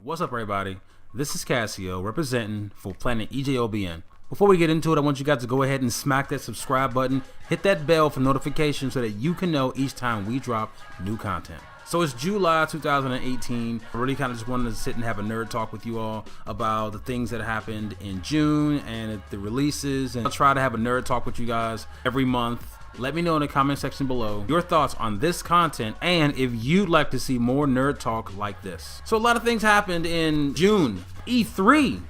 What's up, everybody? This is Casio representing for Planet EJOBN. Before we get into it, I want you guys to go ahead and smack that subscribe button, hit that bell for notifications so that you can know each time we drop new content. So it's July 2018. I really kind of just wanted to sit and have a nerd talk with you all about the things that happened in June and the releases, and I'll try to have a nerd talk with you guys every month. Let me know in the comment section below your thoughts on this content and if you'd like to see more nerd talk like this. So a lot of things happened in June. E3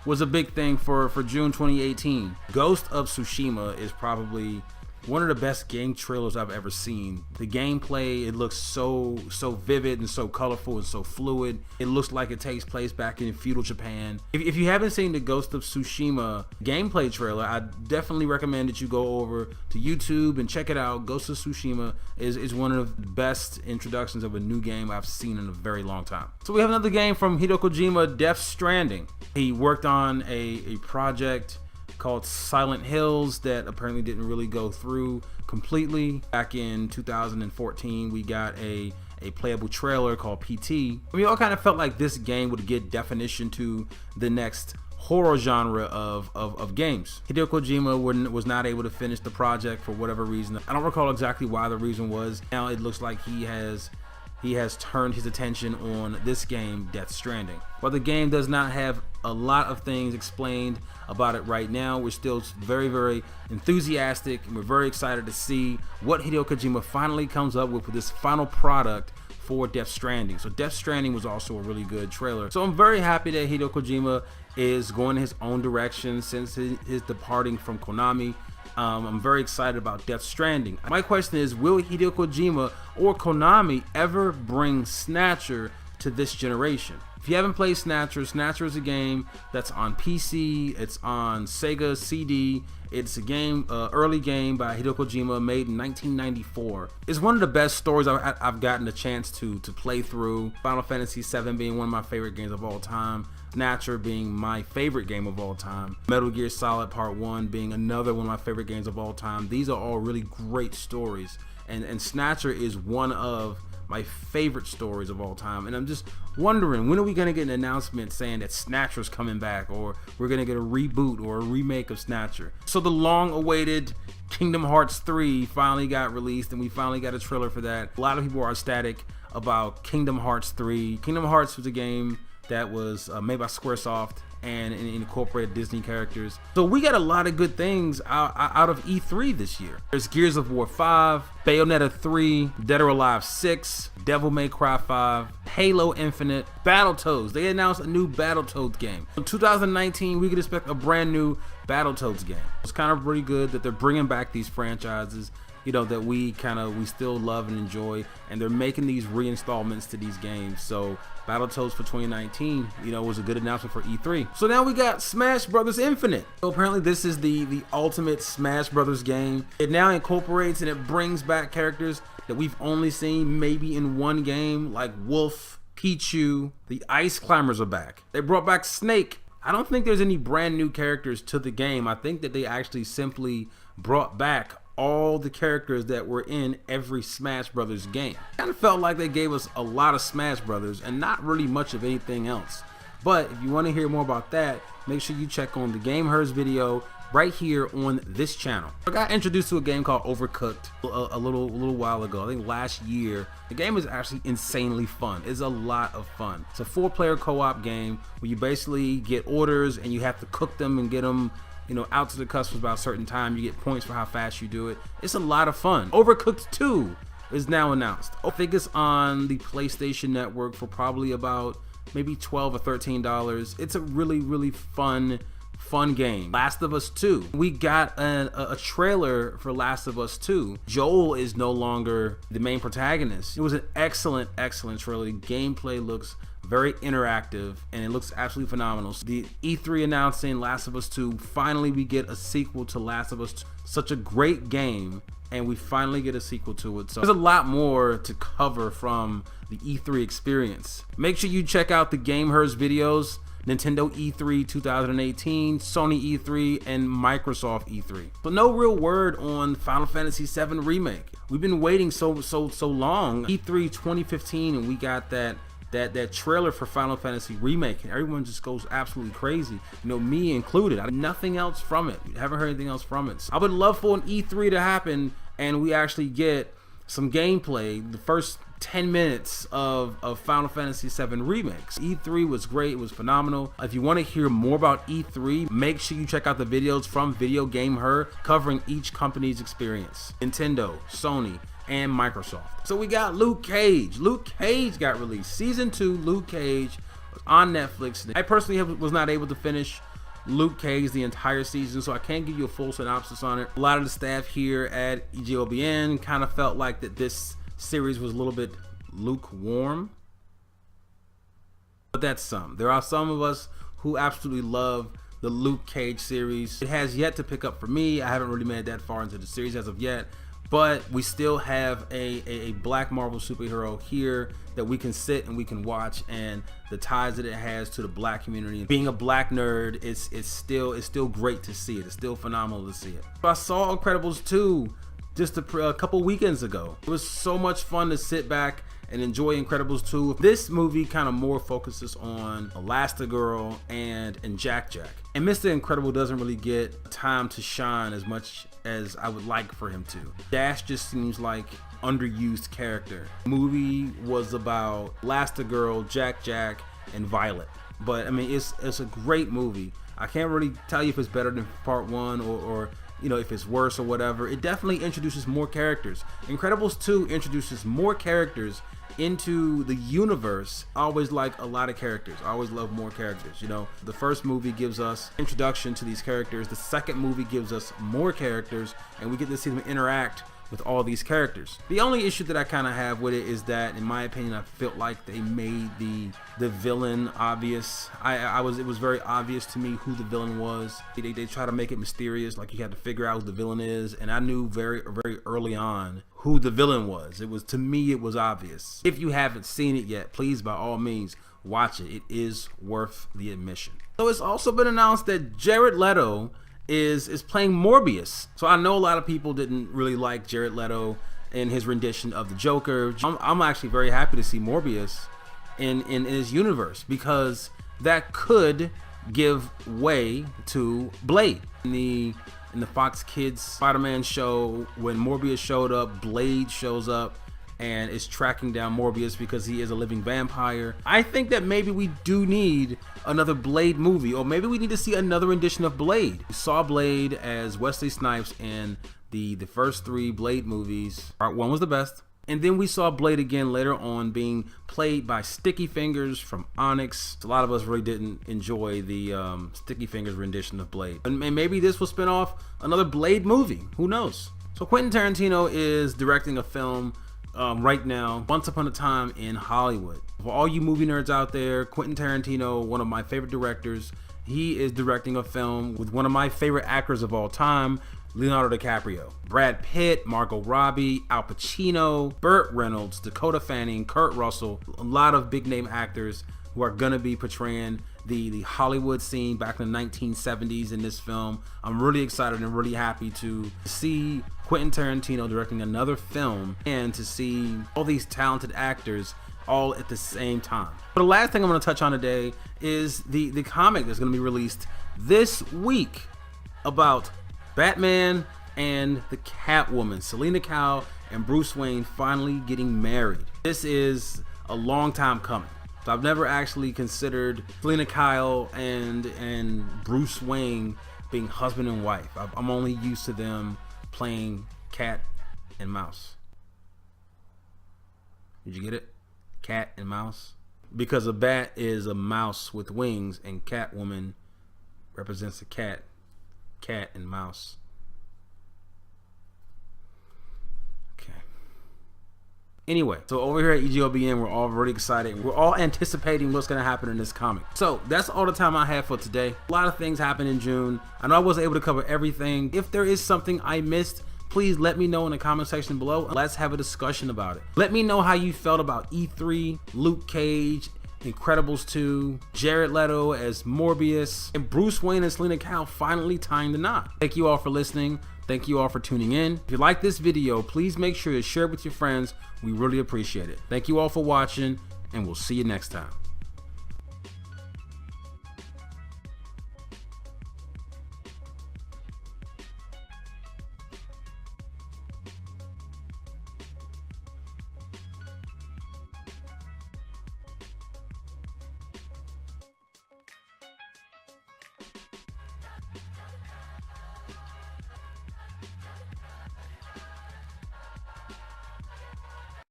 was a big thing for June 2018. Ghost of Tsushima is probably one of the best game trailers I've ever seen. The gameplay, it looks so vivid and so colorful and so fluid. It looks like it takes place back in feudal Japan. If you haven't seen the Ghost of Tsushima gameplay trailer, I definitely recommend that you go over to YouTube and check it out. Ghost of Tsushima is one of the best introductions of a new game I've seen in a very long time. So we have another game from Hideo Kojima, Death Stranding. He worked on a project called Silent Hills that apparently didn't really go through completely. Back in 2014, we got a playable trailer called PT. We all kind of felt like this game would get definition to the next horror genre of games. Hideo Kojima was not able to finish the project for whatever reason. I don't recall exactly why the reason was. Now it looks like he has turned his attention on this game, Death Stranding. While the game does not have a lot of things explained about it right now, we're still very enthusiastic, and we're very excited to see what Hideo Kojima finally comes up with this final product for Death Stranding. So Death Stranding was also a really good trailer. So I'm very happy that Hideo Kojima is going his own direction since his departing from Konami. I'm very excited about Death Stranding. My question is, will Hideo Kojima or Konami ever bring Snatcher to this generation? If you haven't played Snatcher, Snatcher is a game that's on PC, it's on Sega CD. It's a game, early game by Hideo Kojima, made in 1994. It's one of the best stories I've gotten a chance to play through. Final Fantasy VII being one of my favorite games of all time. Snatcher being my favorite game of all time. Metal Gear Solid Part 1 being another one of my favorite games of all time. These are all really great stories. And Snatcher is one of my favorite stories of all time. And I'm just wondering, when are we gonna get an announcement saying that Snatcher's coming back, or we're gonna get a reboot or a remake of Snatcher? So the long-awaited Kingdom Hearts 3 finally got released, and we finally got a trailer for that. A lot of people are ecstatic about Kingdom Hearts 3. Kingdom Hearts was a game that was made by Squaresoft and incorporated Disney characters. So we got a lot of good things out of E3 this year. There's Gears of War 5, Bayonetta 3, Dead or Alive 6, Devil May Cry 5, Halo Infinite, Battletoads. They announced a new Battletoads game. In 2019, we could expect a brand new Battletoads game. It's kind of pretty good that they're bringing back these franchises, you know, that we still love and enjoy, and they're making these reinstallments to these games. So Battletoads for 2019, you know, was a good announcement for E3. So now we got Smash Brothers Infinite. So apparently this is the ultimate Smash Brothers game. It now incorporates and it brings back characters that we've only seen maybe in one game, like Wolf, Pichu. The Ice Climbers are back. They brought back Snake. I don't think there's any brand new characters to the game. I think that they actually simply brought back all the characters that were in every Smash Brothers game. Kind of felt like they gave us a lot of Smash Brothers and not really much of anything else. But if you want to hear more about that, make sure you check on the Game Hers video right here on this channel. I got introduced to a game called Overcooked a little while ago. I think last year. The game is actually insanely fun. It's a lot of fun. It's a 4-player co-op game where you basically get orders and you have to cook them and get them, you know, out to the customers by a certain time. You get points for how fast you do it. It's a lot of fun. Overcooked 2 is now announced. I think it's on the PlayStation Network for probably about maybe $12 or $13. It's a really fun game. Last of Us 2. We got a trailer for Last of Us 2. Joel is no longer the main protagonist. It was an excellent trailer. The gameplay looks very interactive and it looks absolutely phenomenal. So the E3 announcing Last of Us 2, finally we get a sequel to Last of Us 2. Such a great game, and we finally get a sequel to it. So there's a lot more to cover from the E3 experience. Make sure you check out the Game Hers videos, Nintendo E3 2018, Sony E3, and Microsoft E3. But no real word on Final Fantasy VII Remake. We've been waiting so long. E3 2015, and we got that that trailer for Final Fantasy Remake, and everyone just goes absolutely crazy. You know, me included. Nothing else from it. Haven't heard anything else from it. So I would love for an E3 to happen and we actually get some gameplay, the first 10 minutes of Final Fantasy VII Remix. E3 was great, it was phenomenal. If you want to hear more about E3, make sure you check out the videos from Video Game Her covering each company's experience. Nintendo, Sony, and Microsoft. So we got Luke Cage. Luke Cage got released. Season 2 Luke Cage was on Netflix. I personally was not able to finish Luke Cage the entire season, so I can't give you a full synopsis on it. A lot of the staff here at EJOBN kind of felt like that this series was a little bit lukewarm, but that's some. There are some of us who absolutely love the Luke Cage series. It has yet to pick up for me. I haven't really made that far into the series as of yet, but we still have a black Marvel superhero here that we can sit and we can watch, and the ties that it has to the black community. Being a black nerd, it's still great to see it. It's still phenomenal to see it. I saw Incredibles 2 just a couple weekends ago. It was so much fun to sit back and enjoy Incredibles 2. This movie kind of more focuses on Elastigirl and Jack Jack. And Mr. Incredible doesn't really get time to shine as much as I would like for him to. Dash just seems like underused character. The movie was about Elastigirl, Jack Jack, and Violet. But I mean, it's a great movie. I can't really tell you if it's better than part 1 or you know, if it's worse or whatever. It definitely introduces more characters. Incredibles 2 introduces more characters into the universe. I always like a lot of characters. I always love more characters. You know, the first movie gives us introduction to these characters. The second movie gives us more characters, and we get to see them interact with all these characters. The only issue that I kind of have with it is that, in my opinion, I felt like they made the villain obvious. It was very obvious to me who the villain was. They try to make it mysterious, like you had to figure out who the villain is, and I knew very early on who the villain was. To me it was obvious. If you haven't seen it yet, please by all means watch it. It is worth the admission. So it's also been announced that Jared Leto is playing Morbius. So I know a lot of people didn't really like Jared Leto in his rendition of the Joker. I'm actually very happy to see Morbius in his universe, because that could give way to Blade. In the Fox Kids Spider-Man show, when Morbius showed up, Blade shows up and is tracking down Morbius because he is a living vampire. I think that maybe we do need another Blade movie, or maybe we need to see another rendition of Blade. We saw Blade as Wesley Snipes in the first 3 Blade movies. Part 1 was the best. And then we saw Blade again later on being played by Sticky Fingers from Onyx. A lot of us really didn't enjoy the Sticky Fingers rendition of Blade. And maybe this will spin off another Blade movie. Who knows? So Quentin Tarantino is directing a film right now, Once Upon a Time in Hollywood. For all you movie nerds out there, Quentin Tarantino, one of my favorite directors, he is directing a film with one of my favorite actors of all time, Leonardo DiCaprio, Brad Pitt, Margot Robbie, Al Pacino, Burt Reynolds, Dakota Fanning, Kurt Russell, a lot of big name actors who are gonna be portraying the Hollywood scene back in the 1970s in this film. I'm really excited and really happy to see Quentin Tarantino directing another film and to see all these talented actors all at the same time. But the last thing I'm going to touch on today is the comic that's going to be released this week about Batman and the Catwoman, Selena Kyle and Bruce Wayne finally getting married. This is a long time coming. So I've never actually considered Selena Kyle and Bruce Wayne being husband and wife. I'm only used to them playing cat and mouse. Did you get it? Cat and mouse? Because a bat is a mouse with wings, and Catwoman represents a cat. Cat and mouse. Okay. Anyway, so over here at EJOBN, we're all really excited. We're all anticipating what's going to happen in this comic. So that's all the time I have for today. A lot of things happened in June. I know I wasn't able to cover everything. If there is something I missed, please let me know in the comment section below. Let's have a discussion about it. Let me know how you felt about E3, Luke Cage, Incredibles 2, Jared Leto as Morbius, and Bruce Wayne and Selena Kyle finally tying the knot. Thank you all for listening. Thank you all for tuning in. If you like this video, please make sure to share it with your friends. We really appreciate it. Thank you all for watching, and we'll see you next time.